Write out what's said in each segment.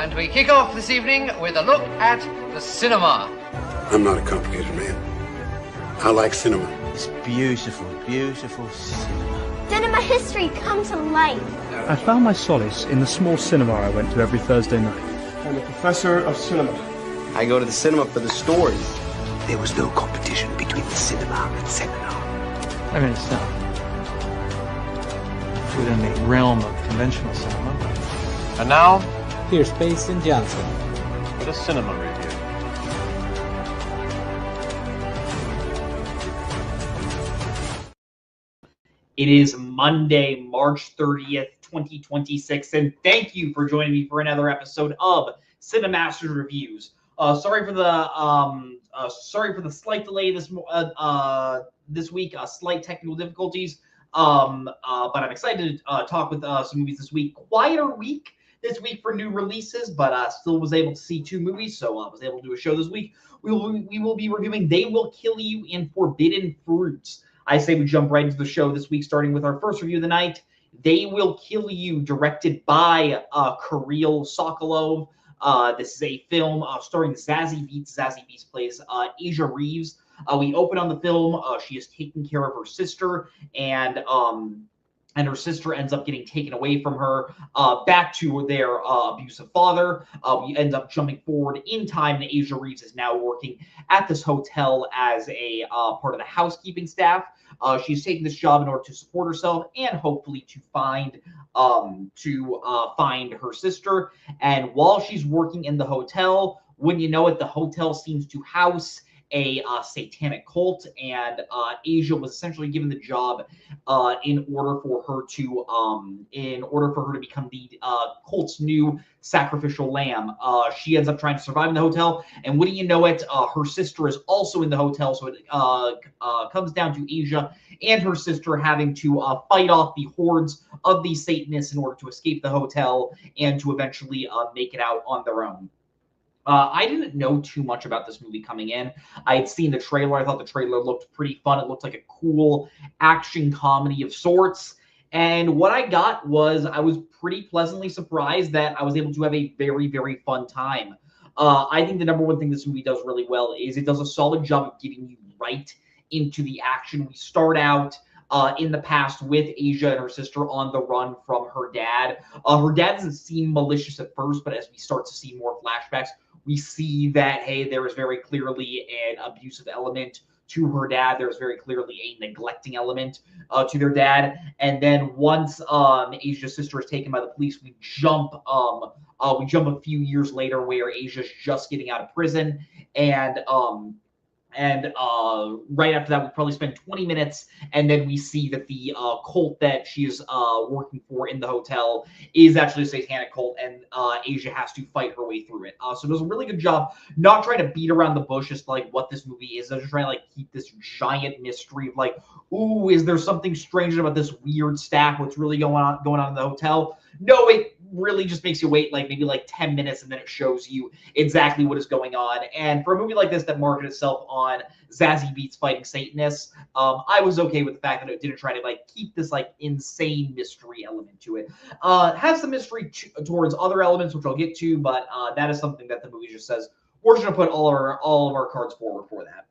And we kick off this evening with a look at the cinema. I'm not a complicated man. I like cinema. It's beautiful, beautiful cinema. Cinema history come to life. I found my solace in the small cinema I went to every Thursday night. I'm a professor of cinema. I go to the cinema for the stories. There was no competition between the cinema and seminar. I mean, it's not within the realm of conventional cinema. And now, here's Pace and Johnson for the cinema review. It is Monday, March 30th, 2026, and thank you for joining me for another episode of Cinemaster Reviews. Sorry for the slight delay this week, slight technical difficulties. But I'm excited to talk with some movies this week. Quieter week this week for new releases, but still was able to see two movies, so I was able to do a show this week. We will be reviewing They Will Kill You and Forbidden Fruits. I say we jump right into the show this week, starting with our first review of the night, They Will Kill You, directed by Kirill Sokolov. This is a film starring Zazie Beetz. Zazie Beetz plays Asia Reeves. We open on the film. She is taking care of her sister, and her sister ends up getting taken away from her back to their abusive father. We end up jumping forward in time, and Asia Reeves is now working at this hotel as a part of the housekeeping staff. She's taking this job in order to support herself and hopefully to find her sister. And while she's working in the hotel, when you know it, the hotel seems to house a satanic cult, and Asia was essentially given the job in order for her to become the cult's new sacrificial lamb. She ends up trying to survive in the hotel, and wouldn't you know it, her sister is also in the hotel, so it comes down to Asia and her sister having to fight off the hordes of these Satanists in order to escape the hotel and to eventually make it out on their own. I didn't know too much about this movie coming in. I had seen the trailer. I thought the trailer looked pretty fun. It looked like a cool action comedy of sorts. And what I got was I was pretty pleasantly surprised that I was able to have a very, very fun time. I think the number one thing this movie does really well is it does a solid job of getting you right into the action. We start out in the past with Asia and her sister on the run from her dad. Her dad doesn't seem malicious at first, but as we start to see more flashbacks, we see that, hey, there is very clearly an abusive element to her dad. There's very clearly a neglecting element to their dad. And then once Asia's sister is taken by the police, we jump a few years later where Asia's just getting out of prison, and right after that, we probably spend 20 minutes, and then we see that the cult that she is working for in the hotel is actually a satanic cult, and Asia has to fight her way through it. So it does a really good job not trying to beat around the bush as to, like, what this movie is. They're just trying to, like, keep this giant mystery of, like, ooh, is there something strange about this weird staff? What's really going on in the hotel? No, it really just makes you wait maybe 10 minutes, and then it shows you exactly what is going on. And for a movie like this that marketed itself on Zazie Beetz fighting Satanists, I was okay with the fact that it didn't try to keep this insane mystery element to it. Has some mystery towards other elements, which I'll get to, but that is something that the movie just says we're just gonna put all of our cards forward for that.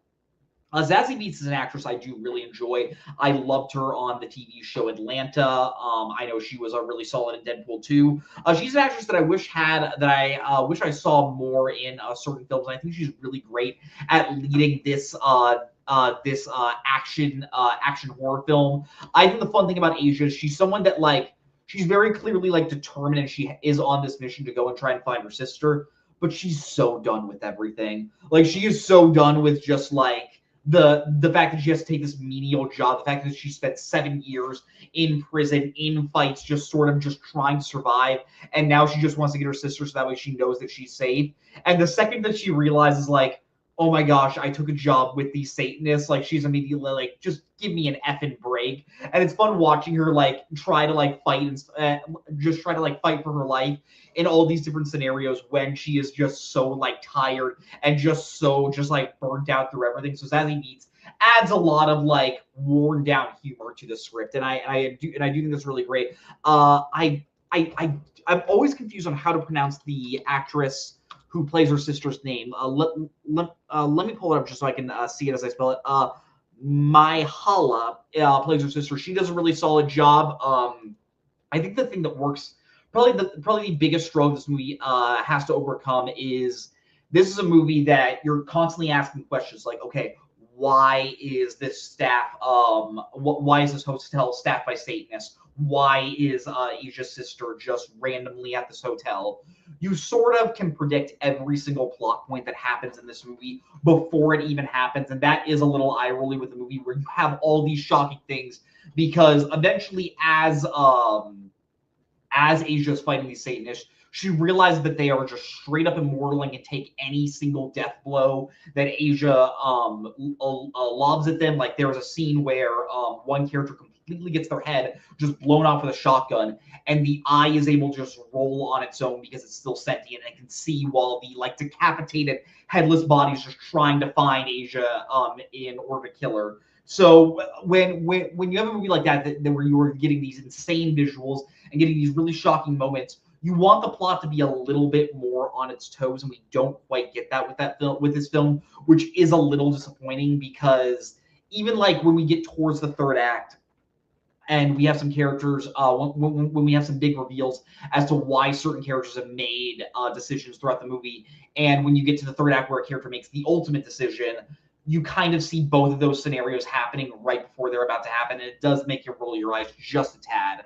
Zazie Beetz is an actress I do really enjoy. I loved her on the TV show Atlanta. I know she was really solid in Deadpool 2. She's an actress that I wish I saw more in certain films. I think she's really great at leading this action horror film. I think the fun thing about Asia is she's someone that she's very clearly determined, and she is on this mission to go and try and find her sister. But she's so done with everything. She is so done with just the fact that she has to take this menial job, the fact that she spent 7 years in prison, in fights, just trying to survive, and now she just wants to get her sister so that way she knows that she's safe. And the second that she realizes, oh my gosh, I took a job with these Satanists, she's immediately just give me an effing break. And it's fun watching her try to fight and just try to fight for her life in all these different scenarios when she is just so tired and just so burnt out through everything. So Zazie Beetz adds a lot of worn down humor to the script, and I do think that's really great. I'm always confused on how to pronounce the actress who plays her sister's name. Let me pull it up just so I can see it as I spell it. Myhala plays her sister. She does a really solid job. I think the thing that works, probably the biggest struggle this movie has to overcome is this is a movie that you're constantly asking questions like, okay, why is this staff? Why is this hotel staffed by Satanists? Why is Asia's sister just randomly at this hotel? You sort of can predict every single plot point that happens in this movie before it even happens, and that is a little eye-rolly with the movie where you have all these shocking things because eventually, as Asia's fighting these Satanists, she realizes that they are just straight up immortal and can take any single death blow that Asia lobs at them. Like there was a scene where one character completely gets their head just blown off with a shotgun, and the eye is able to just roll on its own because it's still sentient and can see while the like decapitated headless body is just trying to find Asia in order to kill her. So when you have a movie like that where you are getting these insane visuals and getting these really shocking moments, you want the plot to be a little bit more on its toes, and we don't quite get that with this film, which is a little disappointing because even like when we get towards the third act and we have some characters, when we have some big reveals as to why certain characters have made decisions throughout the movie, and when you get to the third act where a character makes the ultimate decision, you kind of see both of those scenarios happening right before they're about to happen, and it does make you roll your eyes just a tad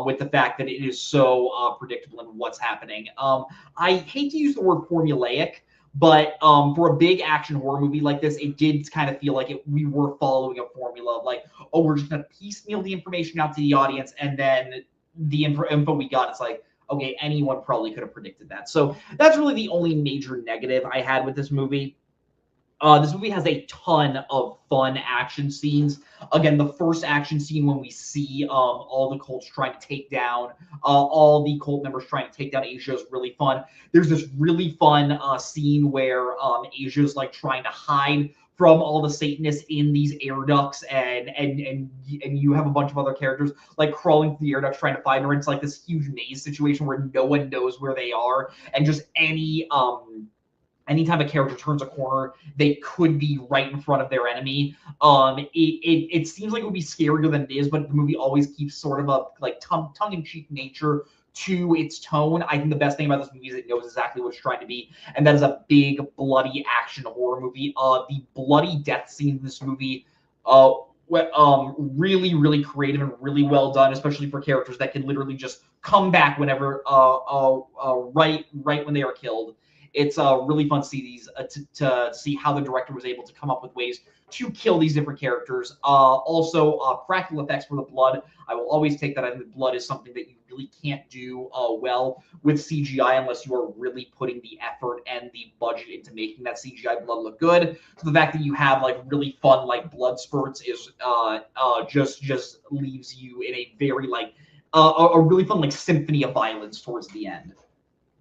with the fact that it is so predictable in what's happening. I hate to use the word formulaic, but for a big action horror movie like this, it did kind of feel like we were following a formula of like, oh, we're just going to piecemeal the information out to the audience, and then the info we got, it's like, okay, anyone probably could have predicted that. So that's really the only major negative I had with this movie. This movie has a ton of fun action scenes. Again, the first action scene when we see all the cults trying to take down, all the cult members trying to take down Asia is really fun. There's this really fun scene where Asia's like trying to hide from all the Satanists in these air ducts, and you have a bunch of other characters like crawling through the air ducts trying to find her. It's like this huge maze situation where no one knows where they are, and just anytime a character turns a corner, they could be right in front of their enemy. It seems like it would be scarier than it is, but the movie always keeps sort of a like tongue-in-cheek nature to its tone. I think the best thing about this movie is it knows exactly what it's trying to be, and that is a big, bloody action horror movie. The bloody death scene in this movie, really, really creative and really well done, especially for characters that can literally just come back whenever, right when they are killed. It's really fun to see these to see how the director was able to come up with ways to kill these different characters. Also, practical effects for the blood. I will always take that. I think the blood is something that you really can't do well with CGI unless you are really putting the effort and the budget into making that CGI blood look good. So the fact that you have like really fun like blood spurts is just leaves you in a very like a really fun like symphony of violence towards the end.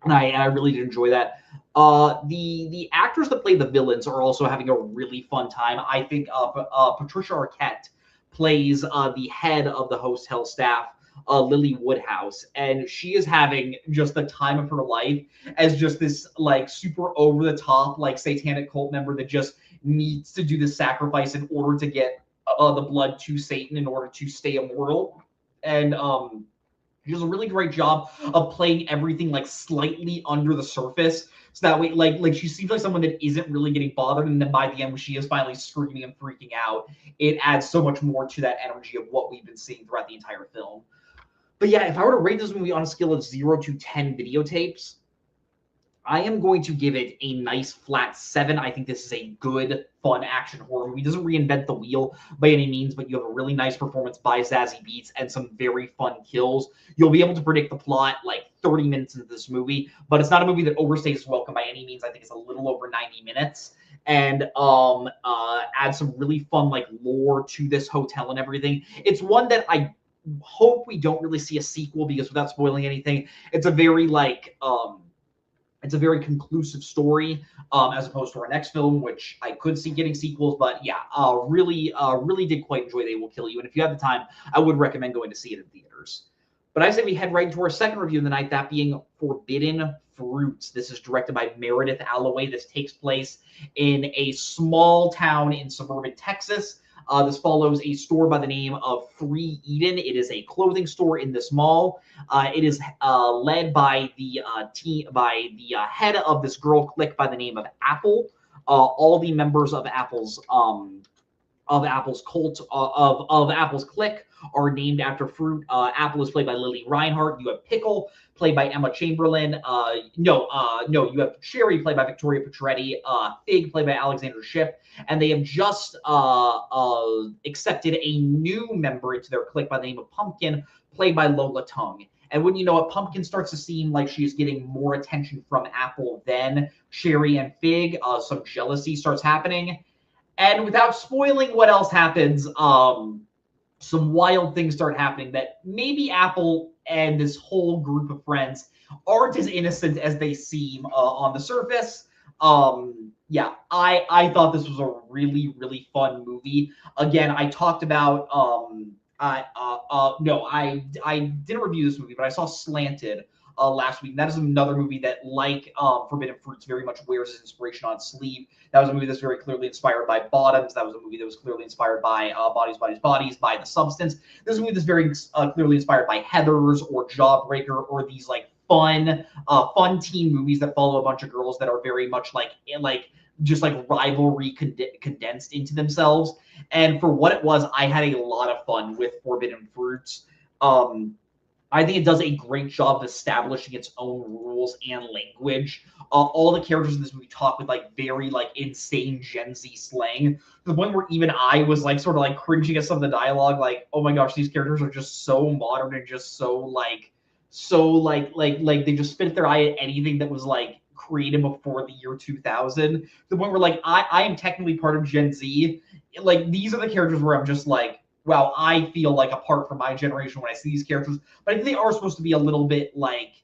And I really did enjoy that. The actors that play the villains are also having a really fun time. I think Patricia Arquette plays the head of the hotel staff, Lily Woodhouse, and she is having just the time of her life as just this like super over the top like satanic cult member that just needs to do the sacrifice in order to get the blood to Satan in order to stay immortal. And she does a really great job of playing everything like slightly under the surface. So that way, like she seems like someone that isn't really getting bothered, and then by the end, when she is finally screaming and freaking out, it adds so much more to that energy of what we've been seeing throughout the entire film. But yeah, if I were to rate this movie on a scale of 0 to 10 videotapes, I am going to give it a nice flat 7. I think this is a good, fun action horror movie. It doesn't reinvent the wheel by any means, but you have a really nice performance by Zazie Beetz and some very fun kills. You'll be able to predict the plot like 30 minutes into this movie, but it's not a movie that overstays its welcome by any means. I think it's a little over 90 minutes, and add some really fun like lore to this hotel and everything. It's one that I hope we don't really see a sequel, because without spoiling anything, it's a very like it's a very conclusive story, as opposed to our next film, which I could see getting sequels. But yeah, really did quite enjoy They Will Kill You. And if you have the time, I would recommend going to see it in theaters. But I say we head right into our second review of the night, that being Forbidden Fruits. This is directed by Meredith Alloway. This takes place in a small town in suburban Texas. This follows a store by the name of Free Eden. It is a clothing store in this mall. It is led by the head of this girl clique by the name of Apple. All the members of Apple's cult of Apple's clique are named after fruit. Apple is played by Lily Reinhart. You have Pickle, played by Emma Chamberlain. You have Cherry, played by Victoria Petretti. Fig, played by Alexandra Shipp. And they have just accepted a new member into their clique by the name of Pumpkin, played by Lola Tung. And when you know it, Pumpkin starts to seem like she's getting more attention from Apple than Cherry and Fig. Some jealousy starts happening. And without spoiling what else happens, some wild things start happening that maybe Apple and this whole group of friends aren't as innocent as they seem on the surface. Yeah, I thought this was a really, really fun movie. Again, I talked about I didn't review this movie, but I saw Slanted last week. And that is another movie that, like Forbidden Fruits, very much wears its inspiration on its sleeve. That was a movie that's very clearly inspired by Bottoms. That was a movie that was clearly inspired by Bodies, Bodies, Bodies, by The Substance. This is a movie that's very clearly inspired by Heathers or Jawbreaker, or these like fun teen movies that follow a bunch of girls that are very much like just like rivalry condensed into themselves. And for what it was, I had a lot of fun with Forbidden Fruits. I think it does a great job of establishing its own rules and language. All the characters in this movie talk with like very like insane Gen Z slang, to the point where even I was like sort of like cringing at some of the dialogue. Like, oh my gosh, these characters are just so modern and just so they just spit their eye at anything that was like created before the year 2000. To the point where like I am technically part of Gen Z. Like, these are the characters where I'm just like, wow, I feel like apart from my generation when I see these characters. But I think they are supposed to be a little bit like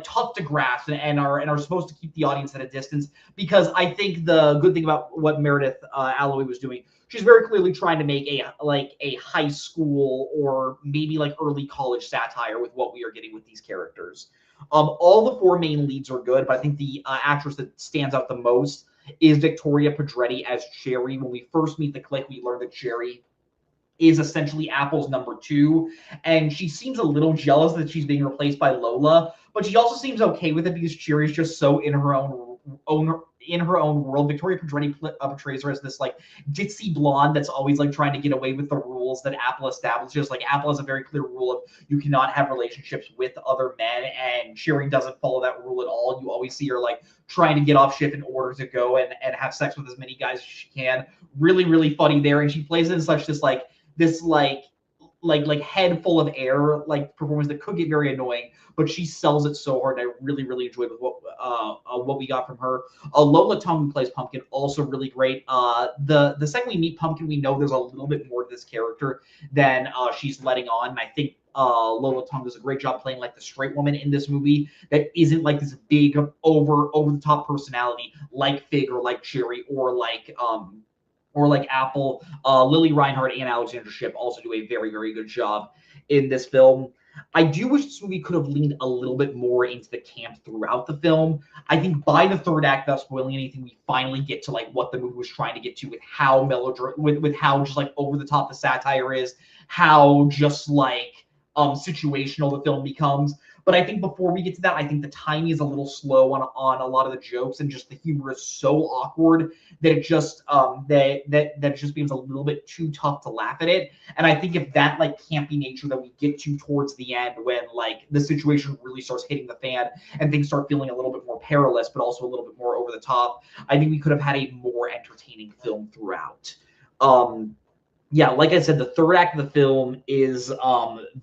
tough to grasp and are supposed to keep the audience at a distance, because I think the good thing about what Meredith Alloway was doing, she's very clearly trying to make a high school or maybe like early college satire with what we are getting with these characters. All the four main leads are good, but I think the actress that stands out the most is Victoria Pedretti as Cherry. When we first meet the clique, we learn that Cherry is essentially Apple's number 2, and she seems a little jealous that she's being replaced by Lola, but she also seems okay with it because Cherry is just so in her own world. Victoria Pedretti portrays her as this like ditzy blonde that's always like trying to get away with the rules that Apple establishes. Like, Apple has a very clear rule of you cannot have relationships with other men, and Cherry doesn't follow that rule at all. You always see her like trying to get off ship in order to go and have sex with as many guys as she can. Really, really funny there, and she plays it in such this head full of air like performance that could get very annoying, but she sells it so hard. And I really, really enjoyed what we got from her. Lola Tung, who plays Pumpkin, also really great. The second we meet Pumpkin, we know there's a little bit more to this character than she's letting on. And I think Lola Tung does a great job playing like the straight woman in this movie that isn't like this big over the top personality like Fig or like Cherry or like Apple. Lily Reinhart and Alexandra Shipp also do a very, very good job in this film. I do wish this movie could have leaned a little bit more into the camp throughout the film. I think by the third act, without spoiling anything, we finally get to like what the movie was trying to get to with how with how just like over the top the satire is, how just like situational the film becomes. But I think before we get to that, I think the timing is a little slow on a lot of the jokes, and just the humor is so awkward that it just that just becomes a little bit too tough to laugh at it. And I think if that like campy nature that we get to towards the end, when like the situation really starts hitting the fan and things start feeling a little bit more perilous, but also a little bit more over the top, I think we could have had a more entertaining film throughout. Yeah, like I said, the third act of the film is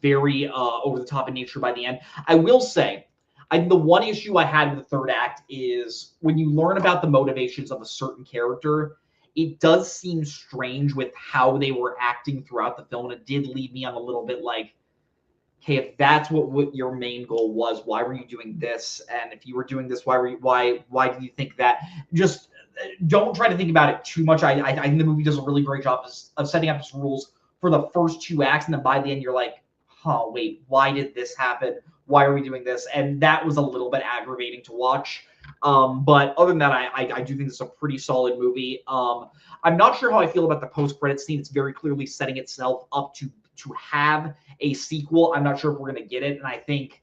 very over the top in nature by the end. I will say, the one issue I had with the third act is when you learn about the motivations of a certain character, it does seem strange with how they were acting throughout the film. And it did leave me on a little bit like, hey, if that's what your main goal was, why were you doing this? And if you were doing this, why did you think that? Just don't try to think about it too much. I think the movie does a really great job of setting up its rules for the first 2 acts, and then by the end you're like, wait, why did this happen? Why are we doing this? And that was a little bit aggravating to watch. But other than that, I do think this is a pretty solid movie. I'm not sure how I feel about the post-credit scene. It's very clearly setting itself up to have a sequel. I'm not sure if we're going to get it. And I think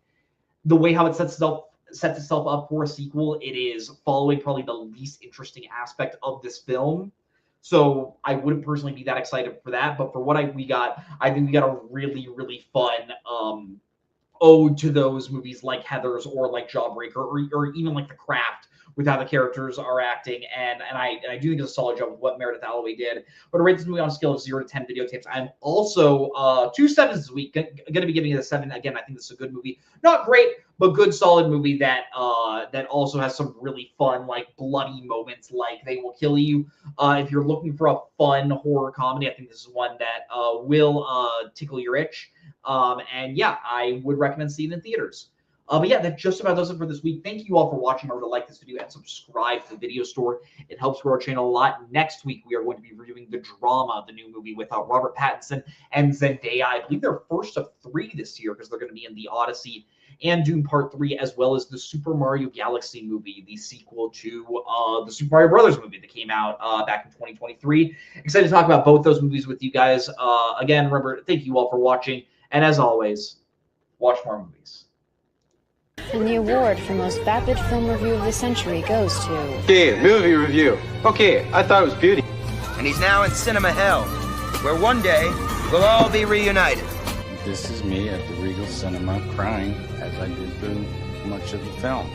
the way how it sets itself up for a sequel, it is following probably the least interesting aspect of this film. So I wouldn't personally be that excited for that. But for what we got, I think we got a really, really fun ode to those movies like Heathers or like Jawbreaker or even like The Craft, with how the characters are acting, and I do think it's a solid job of what Meredith Alloway did. But to rate this movie on a scale of 0 to 10 videotapes, I'm also 2 7s this week. Going to be giving it a 7. Again, I think this is a good movie. Not great, but good, solid movie that that also has some really fun, like bloody moments, like They Will Kill You. If you're looking for a fun horror comedy, I think this is one that will tickle your itch. And yeah, I would recommend seeing it in theaters. But yeah, that just about does it for this week. Thank you all for watching. Remember to like this video and subscribe to the video store. It helps grow our channel a lot. Next week, we are going to be reviewing The Drama, the new movie with Robert Pattinson and Zendaya. I believe they're first of 3 this year because they're going to be in The Odyssey and Dune Part 3, as well as the Super Mario Galaxy movie, the sequel to the Super Mario Brothers movie that came out back in 2023. Excited to talk about both those movies with you guys. Again, remember, thank you all for watching. And as always, watch more movies. And the award for most vapid film review of the century goes to... Okay, movie review. Okay, I thought it was beauty. And he's now in cinema hell, where one day we'll all be reunited. This is me at the Regal Cinema crying as I did through much of the film.